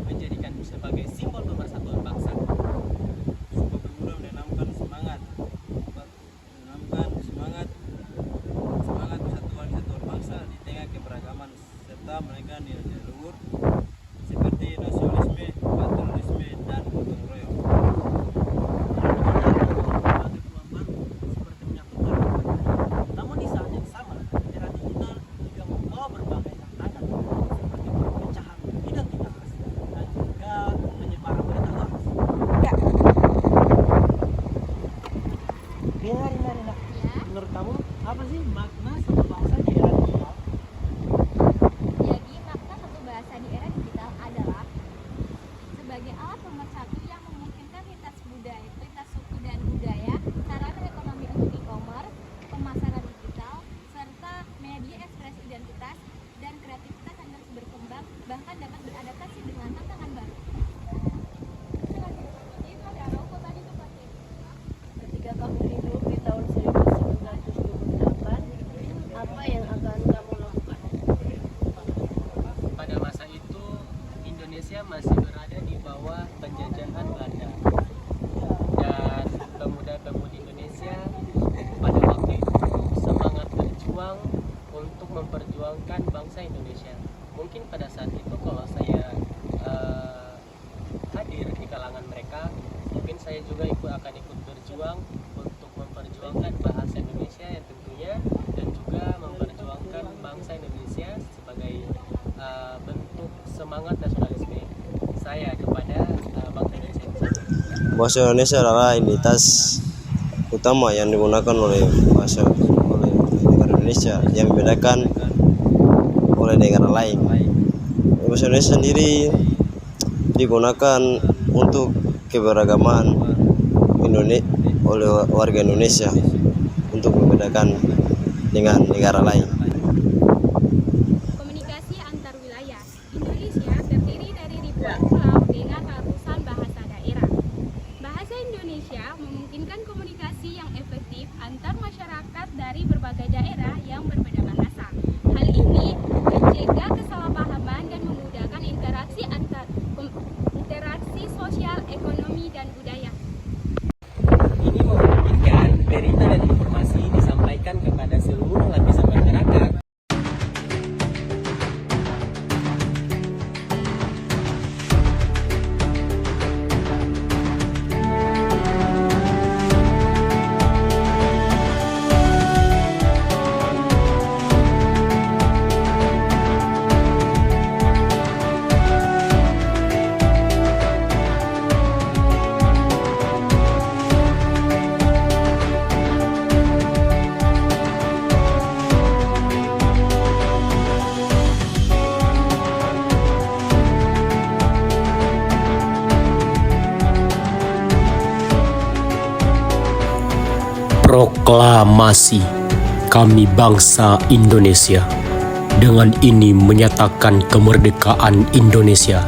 menjadikan sebagai simbol pemersatuan bangsa. Sumpah Pemuda menanamkan semangat persatuan bangsa di tengah keberagaman serta menekan nilai luhur seperti nasionalisme, patriotisme, dan gotong royong. Namun di saat yang sama, era digital juga membawa berbagai tantangan seperti perpecahan identitas dan juga penyebaran berita hoax. Rina, menurut kamu apa sih makna satu bahasa di era digital? Jadi, makna satu bahasa di era digital adalah sebagai alat pemersatu yang memungkinkan lintas suku dan budaya, sarana ekonomi untuk e-commerce, pemasaran digital, serta media ekspresi identitas dan kreativitas yang terus berkembang, bahkan dapat beradaptasi dengan tantangan baru. Ketika kamu hidup di tahun 1928, apa yang akan kamu lakukan? Pada masa itu, Indonesia masih berada di bawah penjajahan Belanda. Dan pemuda-pemudi Indonesia pada waktu itu semangat berjuang untuk memperjuangkan bangsa Indonesia. Mungkin pada saat itu kalau saya hadir di kalangan mereka, mungkin saya juga akan ikut berjuang untuk memperjuangkan bahasa Indonesia yang tentunya, dan juga memperjuangkan bangsa Indonesia sebagai bentuk semangat nasionalisme saya kepada bangsa Indonesia. Bahasa Indonesia adalah identitas utama yang digunakan oleh negara Indonesia yang membedakan oleh negara lain. Bahasa Indonesia sendiri digunakan untuk keberagaman oleh warga Indonesia untuk membedakan dengan negara lain. Komunikasi antar wilayah. Indonesia terdiri dari ribuan pulau dengan ratusan bahasa daerah. Bahasa Indonesia memungkinkan komunikasi yang efektif antar masyarakat dari berbagai daerah yang berbeda bahasa. Hal ini mencegah kesalahpahaman dan memudahkan interaksi sosial, ekonomi, dan budaya. Ini memungkinkan berita dan informasi disampaikan kepada seluruh lapisan masyarakat. Proklamasi Kami Bangsa Indonesia. Dengan ini menyatakan kemerdekaan Indonesia.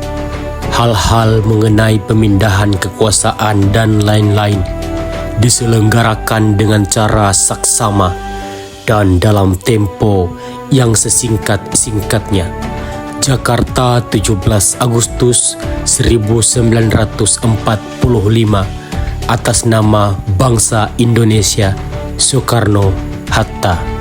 Hal-hal mengenai pemindahan kekuasaan dan lain-lain diselenggarakan dengan cara saksama dan dalam tempo yang sesingkat-singkatnya. Jakarta, 17 Agustus 1945, atas nama bangsa Indonesia, Soekarno-Hatta.